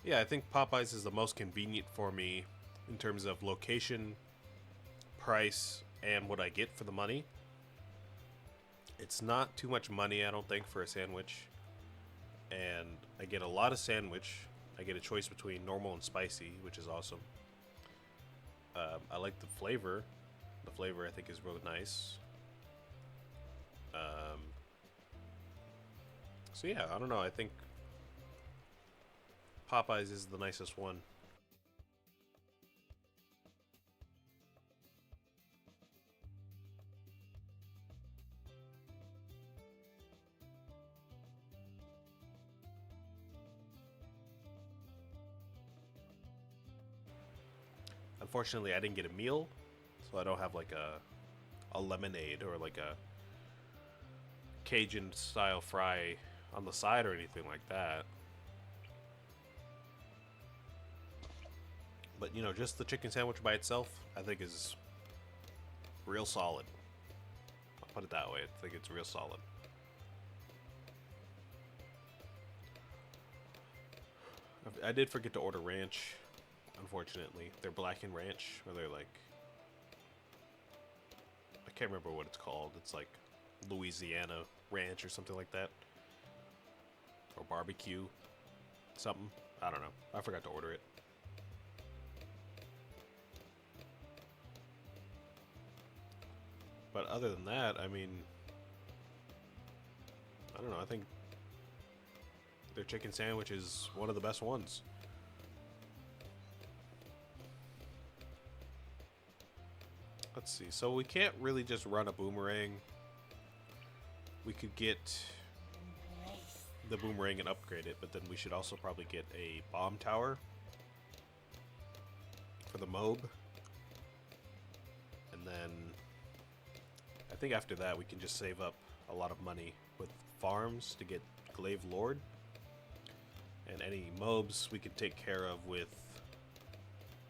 Yeah, I think Popeyes is the most convenient for me in terms of location, price, and what I get for the money. It's not too much money, I don't think, for a sandwich. And I get a lot of sandwich. I get a choice between normal and spicy, which is awesome. I like the flavor. The flavor I think is really nice. Um, so yeah, I don't know. I think Popeyes is the nicest one. Unfortunately, I didn't get a meal, so I don't have like a lemonade or like a Cajun style fry on the side or anything like that. But you know, just the chicken sandwich by itself, I think is real solid. I'll put it that way. I think it's real solid. I did forget to order ranch. Unfortunately, they're black and ranch, or they're like I can't remember what it's called. It's like Louisiana ranch or something like that, or barbecue something. I don't know. I forgot to order it. But other than that, I mean, I don't know. I think their chicken sandwich is one of the best ones. Let's see. So we can't really just run a boomerang. We could get the boomerang and upgrade it, but then we should also probably get a bomb tower for the mob. And then I think after that we can just save up a lot of money with farms to get Glaive Lord. And any mobs we can take care of with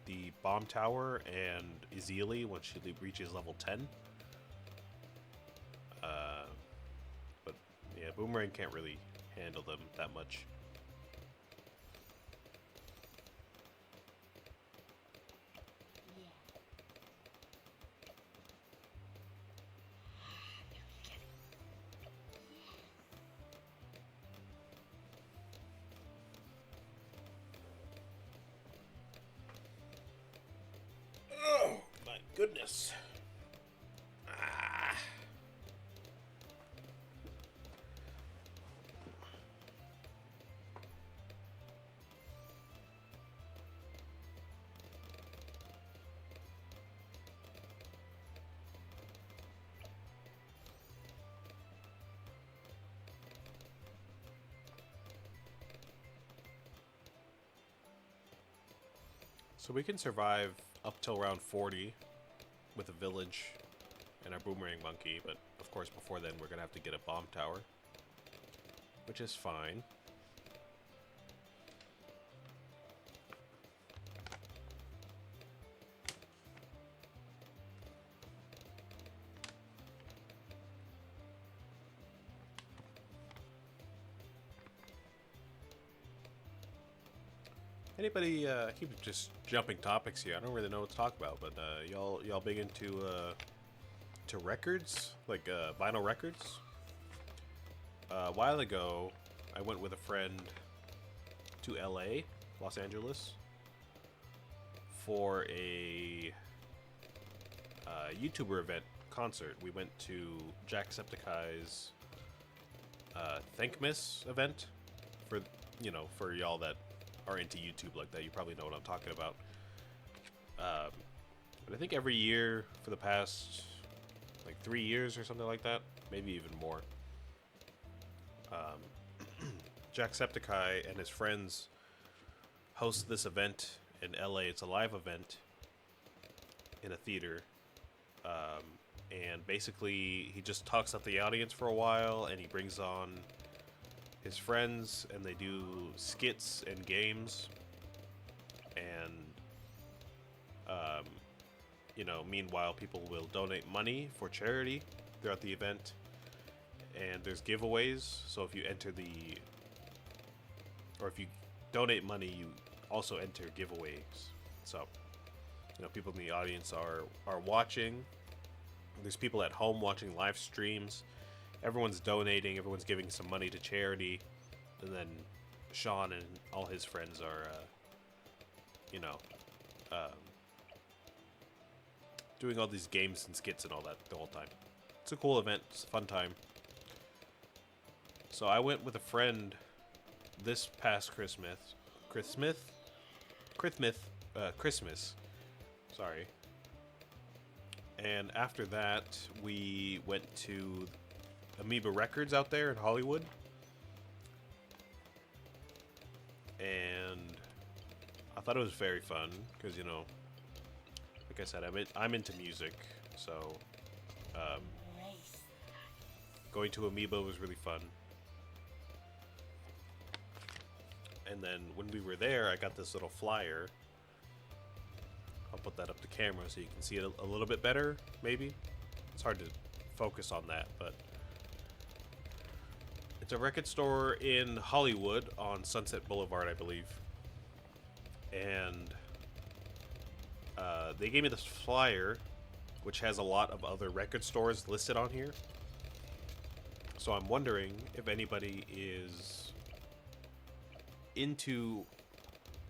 the bomb tower and Ezili when she reaches level 10. But yeah, Boomerang can't really handle them that much. Oh my goodness. Ah. So we can survive up till round 40 with a village and our boomerang monkey, but of course before then we're gonna have to get a bomb tower, which is fine. Anybody keep just jumping topics here. I don't really know what to talk about, but y'all big into to records, like vinyl records. A while ago, I went with a friend to LA, Los Angeles, for a YouTuber event concert. We went to Jacksepticeye's Thankmas event for for y'all that are into YouTube like that. You probably know what I'm talking about. But I think every year for the past like 3 years or something like that, maybe even more. Jacksepticeye and his friends host this event in LA. It's a live event in a theater. And basically, he just talks at the audience for a while, and he brings on his friends, and they do skits and games. And, meanwhile, people will donate money for charity throughout the event. And there's giveaways, so if you enter or if you donate money, also enter giveaways. So, people in the audience are watching. There's people at home watching live streams. Everyone's donating. Everyone's giving some money to charity, and then Sean and all his friends are, um, doing all these games and skits and all that the whole time. It's a cool event. It's a fun time. So I went with a friend this past Christmas. Sorry. And after that, we went to Amoeba Records out there in Hollywood. And I thought it was very fun because, like I said, I'm into music, so going to Amoeba was really fun. And then when we were there, I got this little flyer. I'll put that up the camera so you can see it a little bit better, maybe. It's hard to focus on that, but it's a record store in Hollywood on Sunset Boulevard, I believe. And they gave me this flyer, which has a lot of other record stores listed on here. So I'm wondering if anybody is into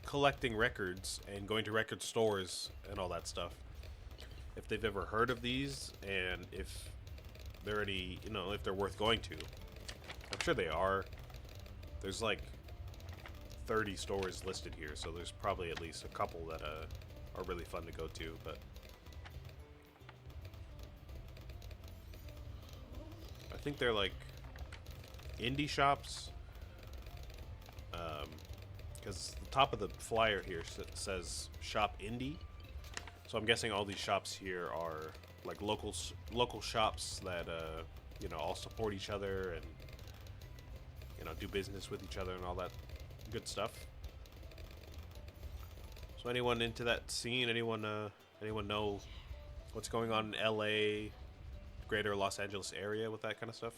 collecting records and going to record stores and all that stuff. If they've ever heard of these, and if they're any, if they're worth going to. I'm sure they are. There's like 30 stores listed here, so there's probably at least a couple that are really fun to go to, but I think they're like indie shops. Because the top of the flyer here says Shop Indie. So I'm guessing all these shops here are like local shops that, all support each other and, do business with each other and all that good stuff. So anyone into that scene? Anyone know what's going on in LA, greater Los Angeles area with that kind of stuff?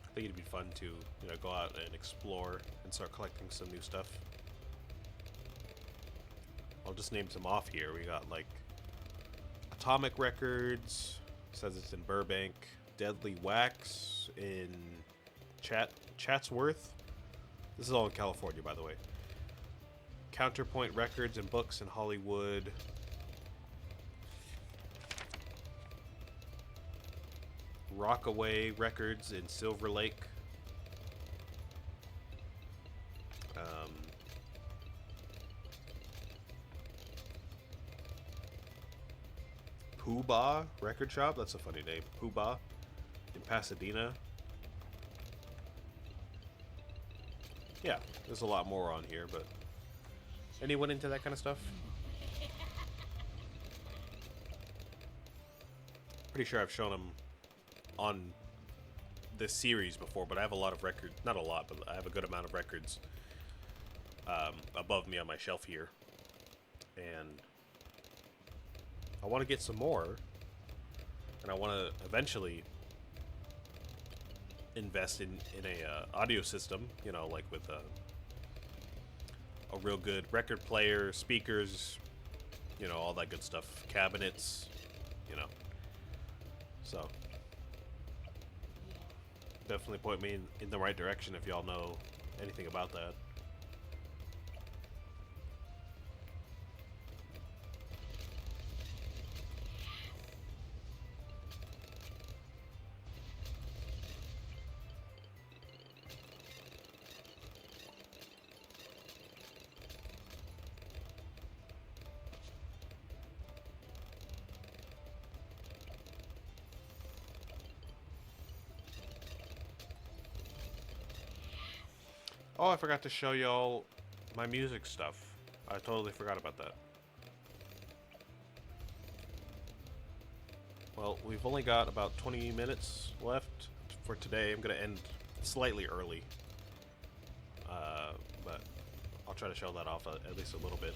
I think it'd be fun to, go out and explore and start collecting some new stuff. I'll just name some off here. We got like Atomic Records, says it's in Burbank. Deadly Wax in Chatsworth. This is all in California, by the way. Counterpoint Records and Books in Hollywood. Rockaway Records in Silver Lake. Pooh Record Shop. That's a funny name. Pooh in Pasadena. Yeah, there's a lot more on here, but anyone into that kind of stuff? Pretty sure I've shown them on this series before, but I have a lot of records. Not a lot, but I have a good amount of records above me on my shelf here. And I want to get some more, and I want to eventually invest in a audio system, like with a real good record player, speakers, all that good stuff, cabinets, so definitely point me in the right direction if y'all know anything about that. Oh, I forgot to show y'all my music stuff. I totally forgot about that. Well, we've only got about 20 minutes left for today. I'm going to end slightly early. But I'll try to show that off at least a little bit.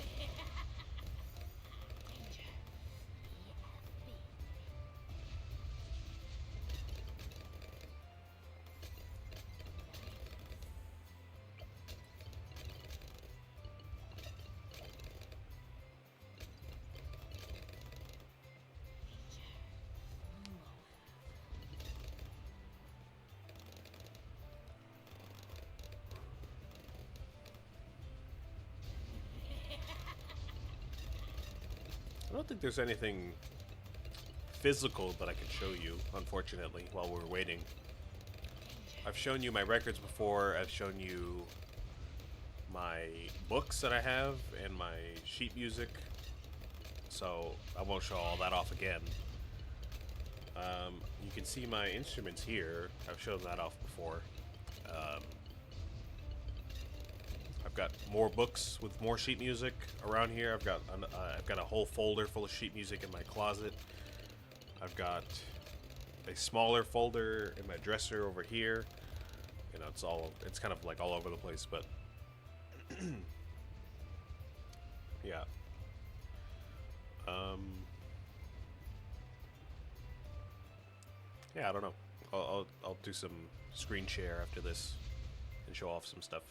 I don't think there's anything physical that I can show you, unfortunately, while we're waiting. I've shown you my records before. I've shown you my books that I have and my sheet music. So I won't show all that off again. You can see my instruments here. I've shown that off before. I've got more books with more sheet music around here. I've got a whole folder full of sheet music in my closet. I've got a smaller folder in my dresser over here. You know, it's kind of like all over the place, but yeah. Yeah, I don't know. I'll do some screen share after this and show off some stuff.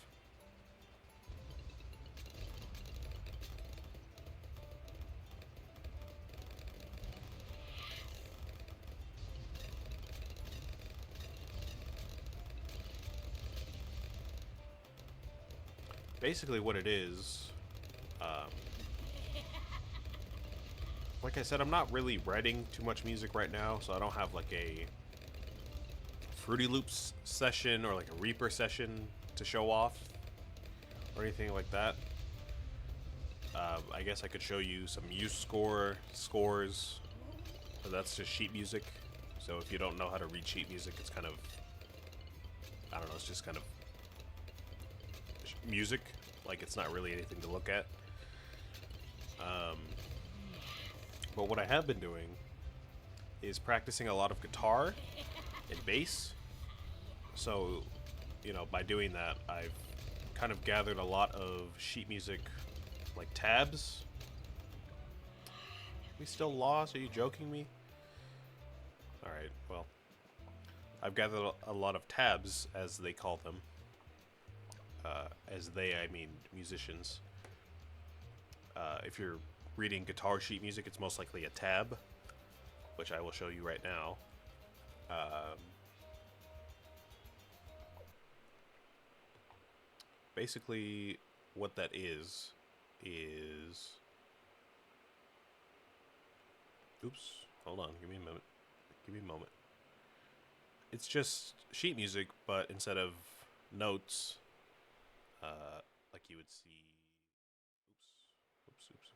Basically what it is, like I said, I'm not really writing too much music right now, so I don't have like a Fruity Loops session or like a Reaper session to show off or anything like that. I guess I could show you some scores, but that's just sheet music. So if you don't know how to read sheet music, it's kind of, I don't know, it's just kind of music. Like, it's not really anything to look at. But what I have been doing is practicing a lot of guitar and bass. So, you know, by doing that, I've kind of gathered a lot of sheet music, like tabs. We still lost? Are you joking me? Alright, well, I've gathered a lot of tabs, as they call them. As they, I mean musicians. If you're reading guitar sheet music, it's most likely a tab, which I will show you right now. Basically, what that is... Oops, hold on, give me a moment. Give me a moment. It's just sheet music, but instead of notes, like you would see...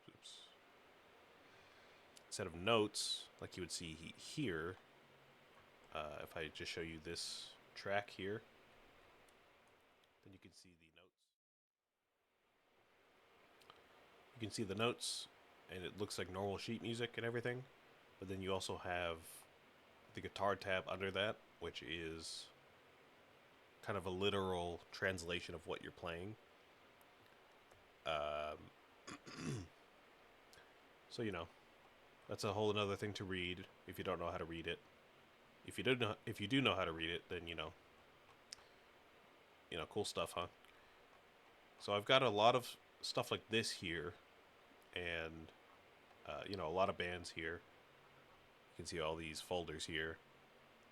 Oops. Instead of notes, like you would see here, if I just show you this track here, then you can see the notes. You can see the notes, and it looks like normal sheet music and everything, but then you also have the guitar tab under that, which is kind of a literal translation of what you're playing. So, you know, that's a whole another thing to read if you don't know how to read it. If you do know how to read it, then you know, cool stuff, huh? So I've got a lot of stuff like this here, and a lot of bands here. You can see all these folders here.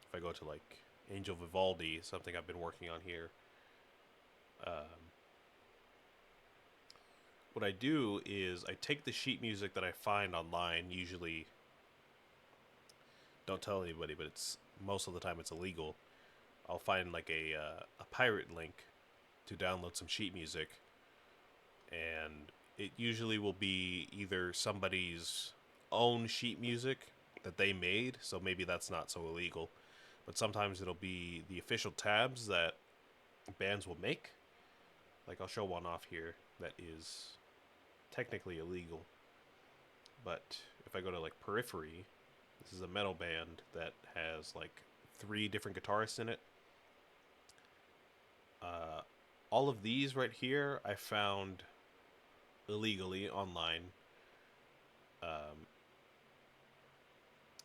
If I go to like Angel Vivaldi, something I've been working on here. What I do is I take the sheet music that I find online. Usually, don't tell anybody, but it's most of the time it's illegal. I'll find like a pirate link to download some sheet music, and it usually will be either somebody's own sheet music that they made, so maybe that's not so illegal, but sometimes it'll be the official tabs that bands will make. Like, I'll show one off here that is technically illegal, but if I go to like Periphery, this is a metal band that has like 3 different guitarists in it. All of these right here I found illegally online.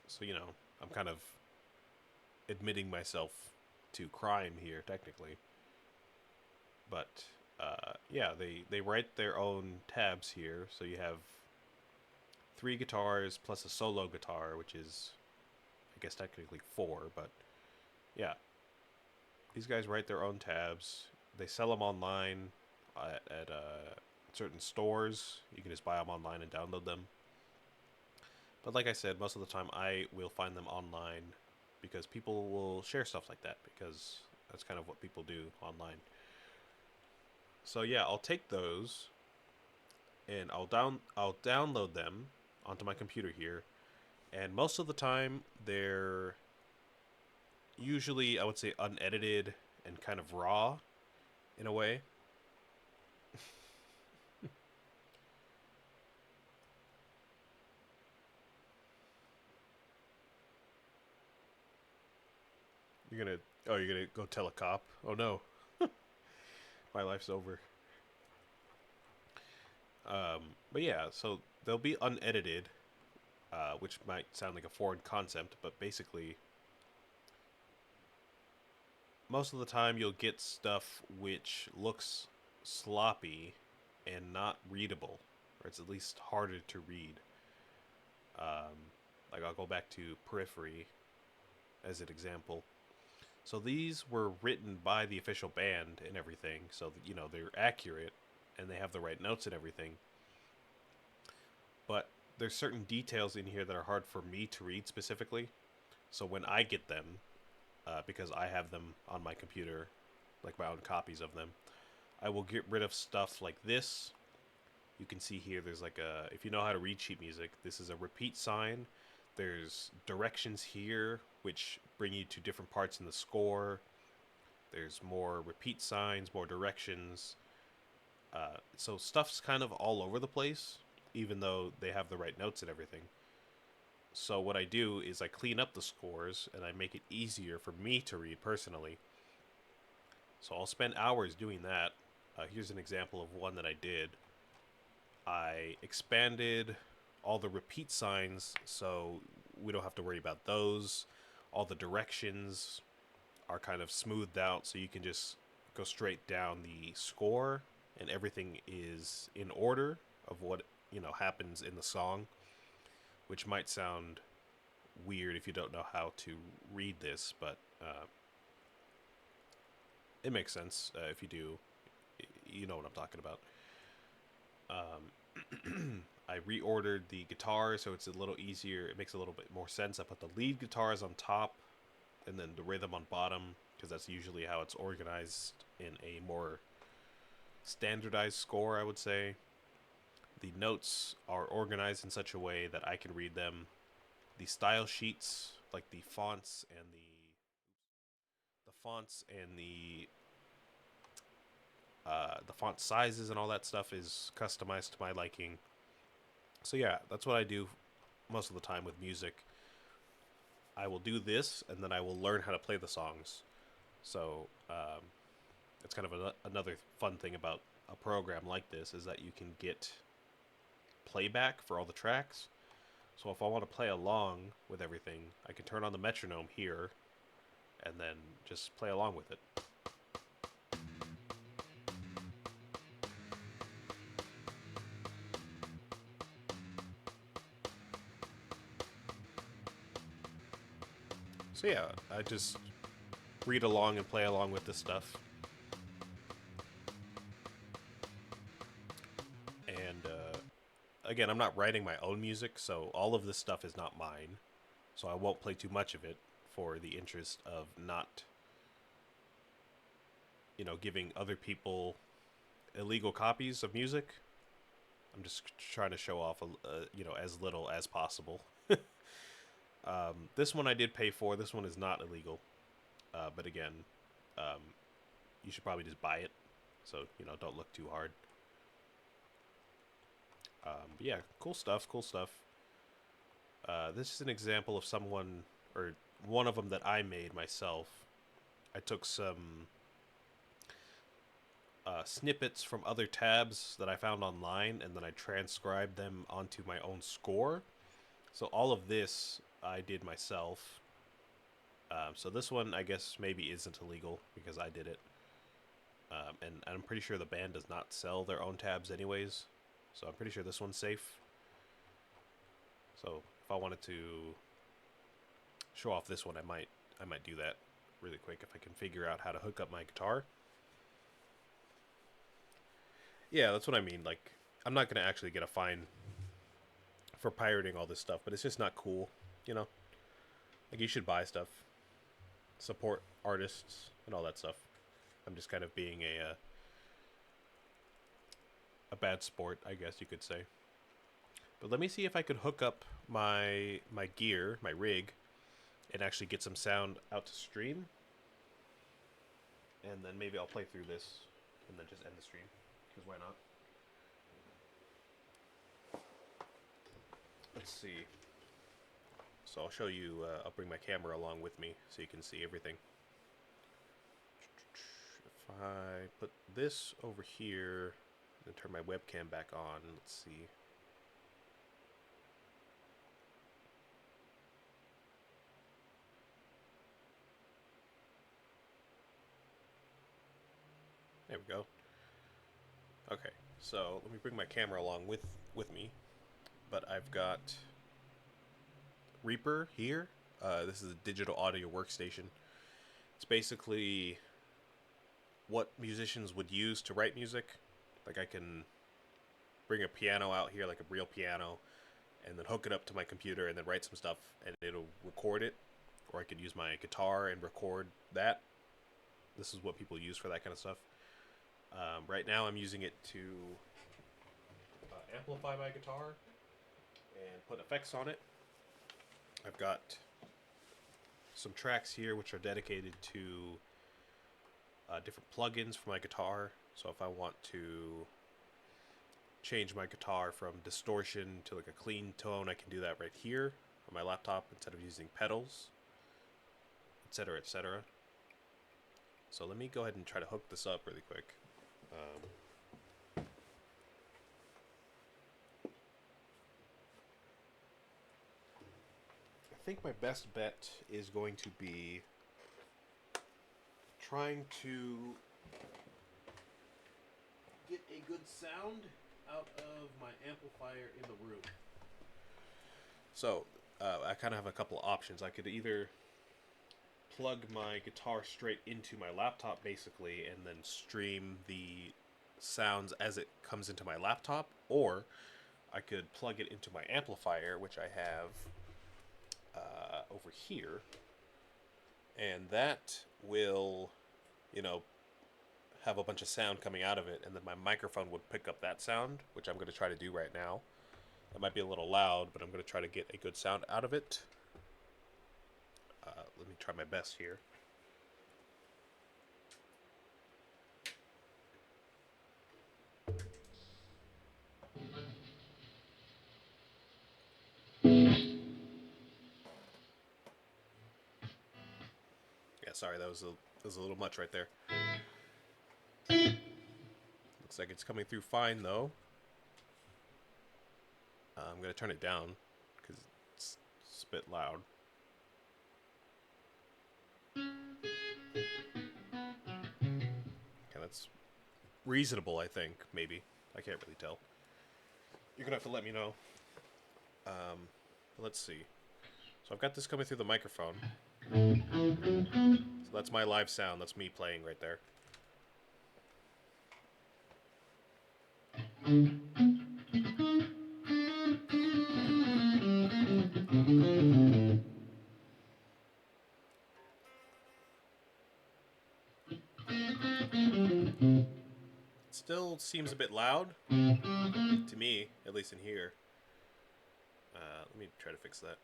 So, I'm kind of admitting myself to crime here, technically. But, yeah, they write their own tabs here. So you have 3 guitars plus a solo guitar, which is, I guess, technically 4. But, yeah. These guys write their own tabs. They sell them online at certain stores. You can just buy them online and download them. But like I said, most of the time I will find them online because people will share stuff like that because that's kind of what people do online. So yeah, I'll take those and I'll download them onto my computer here. And most of the time they're usually, I would say, unedited and kind of raw in a way. You're gonna you're gonna go tell a cop. Oh no, my life's over. But yeah, so they'll be unedited, which might sound like a foreign concept, but basically, most of the time you'll get stuff which looks sloppy and not readable, or it's at least harder to read. Like I'll go back to Periphery as an example. So these were written by the official band and everything, so that, they're accurate and they have the right notes and everything. But there's certain details in here that are hard for me to read specifically. So when I get them, because I have them on my computer, like my own copies of them, I will get rid of stuff like this. You can see here there's like a, if you know how to read sheet music, this is a repeat sign. There's directions here which bring you to different parts in the score. There's more repeat signs, more directions. So stuff's kind of all over the place, even though they have the right notes and everything. So what I do is I clean up the scores and I make it easier for me to read personally. So I'll spend hours doing that. Here's an example of one that I did. I expanded all the repeat signs so we don't have to worry about those. All the directions are kind of smoothed out so you can just go straight down the score and everything is in order of what happens in the song, which might sound weird if you don't know how to read this, but it makes sense if you do. You know what I'm talking about. I reordered the guitar so it's a little easier. It makes a little bit more sense. I put the lead guitars on top and then the rhythm on bottom because that's usually how it's organized in a more standardized score, I would say. The notes are organized in such a way that I can read them. The style sheets, like the fonts and the font sizes and all that stuff is customized to my liking. So yeah, that's what I do most of the time with music. I will do this, and then I will learn how to play the songs. So it's kind of another fun thing about a program like this is that you can get playback for all the tracks. So if I want to play along with everything, I can turn on the metronome here and then just play along with it. So yeah, I just read along and play along with this stuff. And again, I'm not writing my own music, so all of this stuff is not mine. So I won't play too much of it for the interest of not, giving other people illegal copies of music. I'm just trying to show off, as little as possible. This one I did pay for. This one is not illegal. But again, um, you should probably just buy it. So, don't look too hard. But yeah, cool stuff, cool stuff. This is an example of someone, or one of them that I made myself. I took some snippets from other tabs that I found online, and then I transcribed them onto my own score. So all of this I did myself. So this one, I guess, maybe isn't illegal because I did it. And I'm pretty sure the band does not sell their own tabs anyways. So I'm pretty sure this one's safe. So if I wanted to show off this one, I might do that really quick if I can figure out how to hook up my guitar. Yeah, that's what I mean. Like, I'm not gonna actually get a for pirating all this stuff, but it's just not cool, you know? Like, you should buy stuff, support artists, and all that stuff. I'm just kind of being a bad sport, I guess you could say. But let me see if I could hook up my gear, my rig, and actually get some sound out to stream. And then maybe I'll play through this and then just end the stream, because why not? Let's see. So I'll show you, I'll bring my camera along with me so you can see everything. If I put this over here and turn my webcam back on, let's see. There we go. Okay, so let me bring my camera along with me. But I've got Reaper here. This is a digital audio workstation. It's basically what musicians would use to write music. Like, I can bring a piano out here, like a real piano, and then hook it up to my computer and then write some stuff and it'll record it. Or I could use my guitar and record that. This is what people use for that kind of stuff. Right now I'm using it to amplify my guitar and put effects on it. I've got some tracks here which are dedicated to different plugins for my guitar. So if I want to change my guitar from distortion to like a clean tone, I can do that right here on my laptop instead of using pedals, etc., etc. So let me go ahead and try to hook this up really quick. I think my best bet is going to be trying to get a good sound out of my amplifier in the room. So I kind of have a couple of options. I could either plug my guitar straight into my laptop basically and then stream the sounds as it comes into my laptop, or I could plug it into my amplifier, which I have over here, and that will, you know, have a bunch of sound coming out of it, and then my microphone would pick up that sound, which I'm going to try to do right now. It might be a little loud, but I'm going to try to get a good sound out of it. Let me try my best here. Yeah, sorry, that was a little much right there. Looks like it's coming through fine though. I'm going to turn it down because it's a bit loud. Okay, that's reasonable, I think, maybe. I can't really tell. You're going to have to let me know. Let's see. So I've got this coming through the microphone. So that's my live sound. That's me playing right there. Still seems a bit loud to me, at least in here. Let me try to fix that.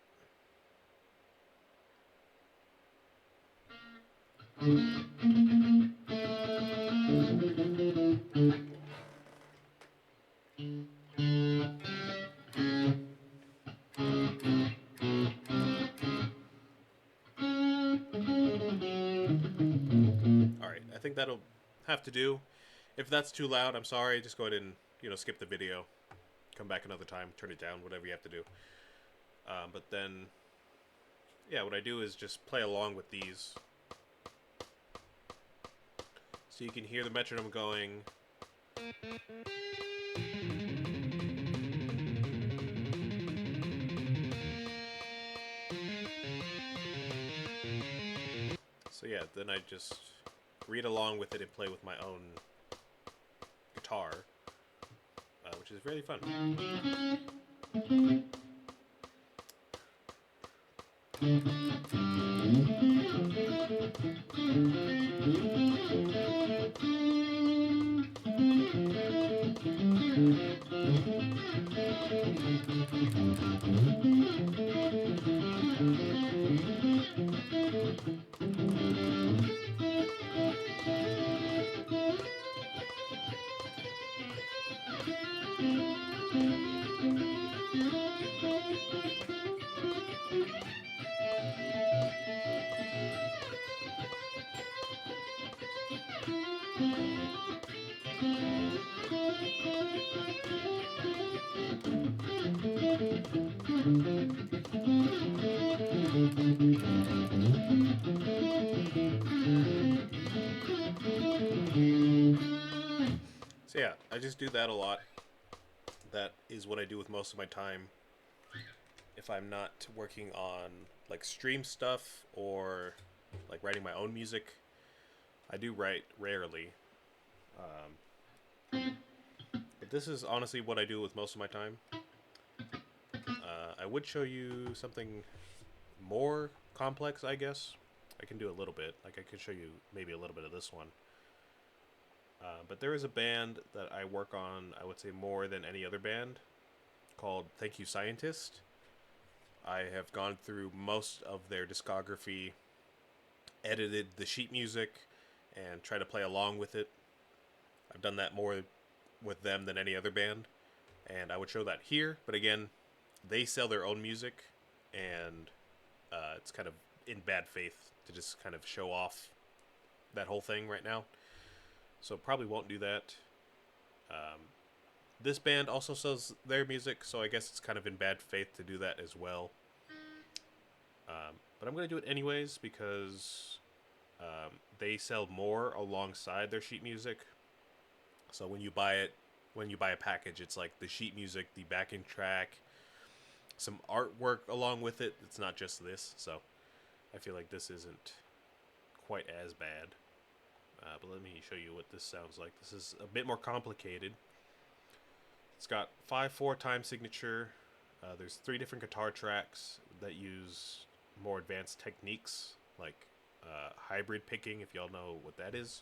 Alright, I think that'll have to do. If that's too loud, I'm sorry. Just go ahead and, skip the video. Come back another time, turn it down, whatever you have to do. But then, yeah, what I do is just play along with these. So you can hear the metronome going. So yeah, then I just read along with it and play with my own guitar, which is really fun. So yeah, I just do that a lot. That is what I do with most of my time. If I'm not working on like stream stuff or like writing my own music, I do write rarely. But this is honestly what I do with most of my time. I would show you something more complex, I guess. I can do a little bit. Like I could show you maybe a little bit of this one. But there is a band that I work on, I would say more than any other band, called Thank You Scientist. I have gone through most of their discography, edited the sheet music, and try to play along with it. I've done that more with them than any other band, and I would show that here. But again, they sell their own music, and it's kind of in bad faith to just kind of show off that whole thing right now. So probably won't do that. Um, this band also sells their music, so I guess it's kind of in bad faith to do that as well. But I'm going to do it anyways because they sell more alongside their sheet music. So when you buy it, when you buy a package, it's like the sheet music, the backing track, some artwork along with it. It's not just this, so I feel like this isn't quite as bad. But let me show you what this sounds like. This is a bit more complicated. It's got 5/4 time signature. There's 3 different guitar tracks that use more advanced techniques, like hybrid picking, if y'all know what that is.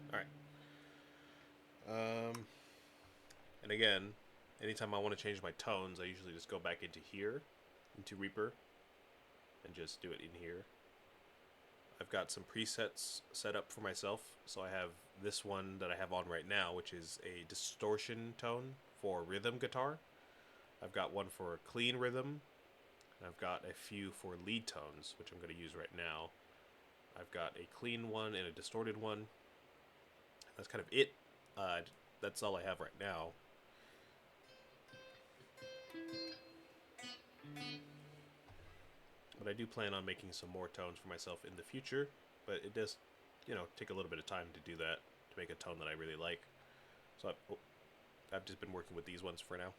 All right. And again, anytime I want to change my tones, I usually just go back into here, into Reaper, and just do it in here. I've got some presets set up for myself. So I have this one that I have on right now, which is a distortion tone for rhythm guitar. I've got one for clean rhythm. And I've got a few for lead tones, which I'm going to use right now. I've got a clean one and a distorted one. That's kind of it. That's all I have right now. But I do plan on making some more tones for myself in the future. But it does, take a little bit of time to do that, to make a tone that I really like. So I've just been working with these ones for now.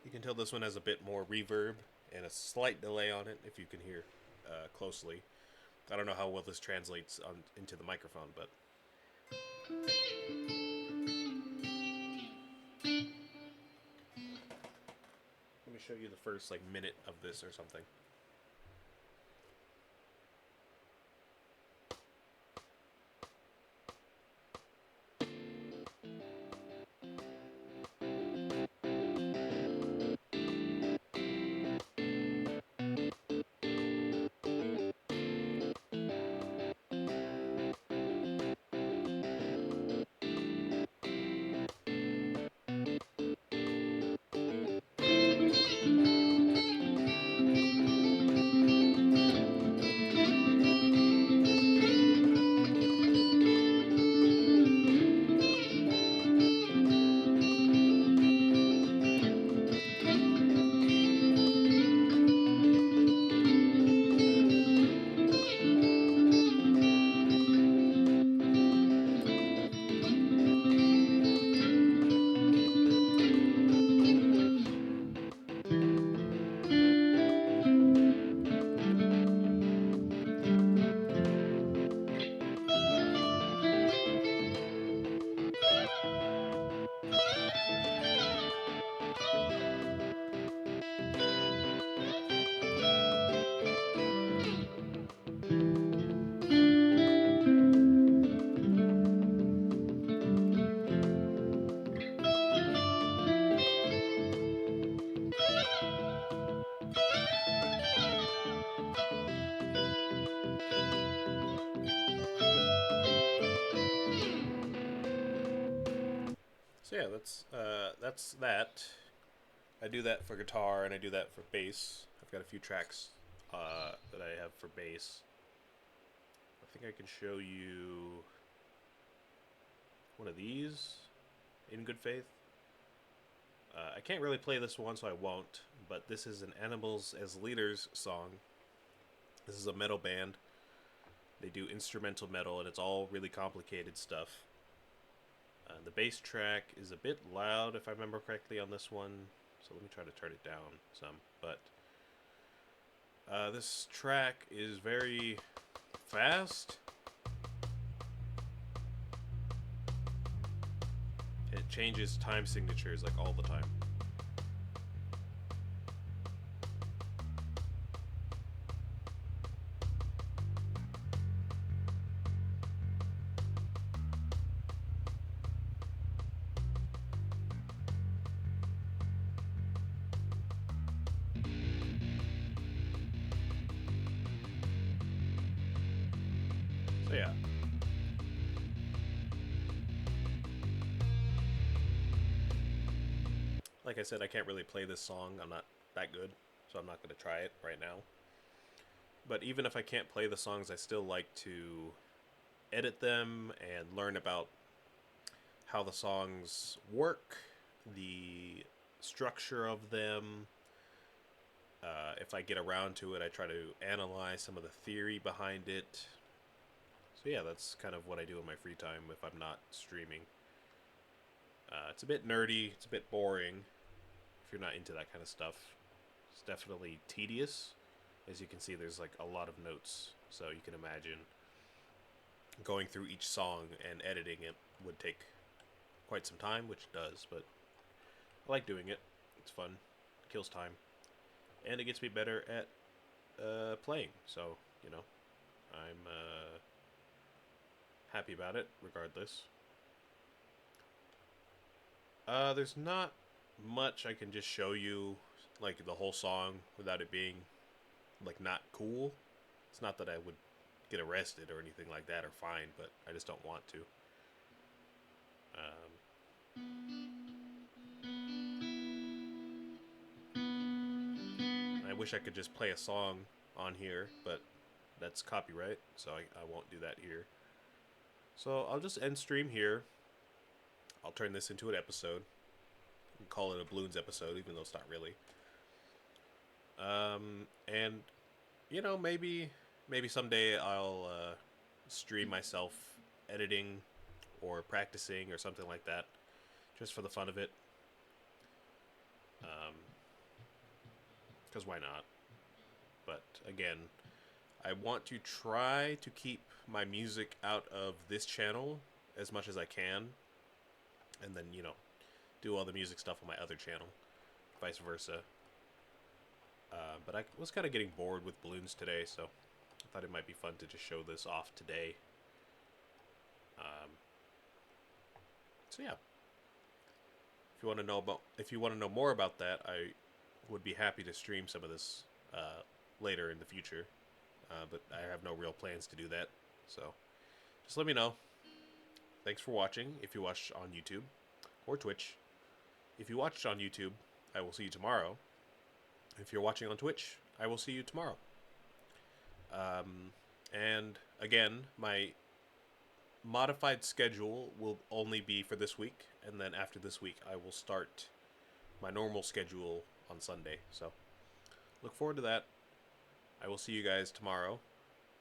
You can tell this one has a bit more reverb and a slight delay on it if you can hear closely. I don't know how well this translates into the microphone, but let me show you the first minute of this or something. So yeah, that's that. I do that for guitar and I do that for bass. I've got a few tracks that I have for bass. I think I can show you one of these in good faith. I can't really play this one, so I won't. But this is an Animals as Leaders song. This is a metal band. They do instrumental metal, and it's all really complicated stuff. The bass track is a bit loud, if I remember correctly, on this one. So let me try to turn it down some. But this track is very fast. It changes time signatures like all the time. So yeah. Like I said, I can't really play this song. I'm not that good, so I'm not going to try it right now. But even if I can't play the songs, I still like to edit them and learn about how the songs work, the structure of them. If I get around to it, I try to analyze some of the theory behind it. So yeah, that's kind of what I do in my free time if I'm not streaming. It's a bit nerdy, it's a bit boring if you're not into that kind of stuff. It's definitely tedious. As you can see, there's like a lot of notes, so you can imagine going through each song and editing it would take quite some time, which it does, but I like doing it. It's fun, it kills time, and it gets me better at playing, so, you know, I'm happy about it, regardless. There's not much I can just show you, like, the whole song without it being, like, not cool. It's not that I would get arrested or anything like that or fined, but I just don't want to. I wish I could just play a song on here, but that's copyright, so I won't do that here. So I'll just end stream here. I'll turn this into an episode and call it a Bloons episode, even though it's not really. And you know, maybe someday I'll stream myself editing or practicing or something like that, just for the fun of it. Because why not? But again, I want to try to keep my music out of this channel as much as I can, and then, you know, do all the music stuff on my other channel, vice versa. But I was kind of getting bored with Bloons today, so I thought it might be fun to just show this off today. So yeah, if you want to know more about that, I would be happy to stream some of this later in the future. But I have no real plans to do that, so just let me know. Thanks for watching. If you watched on YouTube or Twitch, if you watched on YouTube, I will see you tomorrow. If you're watching on Twitch, I will see you tomorrow. And again, my modified schedule will only be for this week, and then after this week, I will start my normal schedule on Sunday. So look forward to that. I will see you guys tomorrow,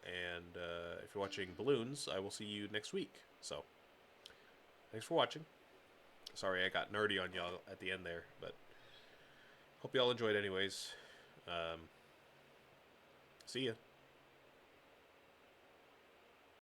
and if you're watching Bloons, I will see you next week. So thanks for watching. Sorry I got nerdy on y'all at the end there, but hope y'all enjoyed anyways. See ya.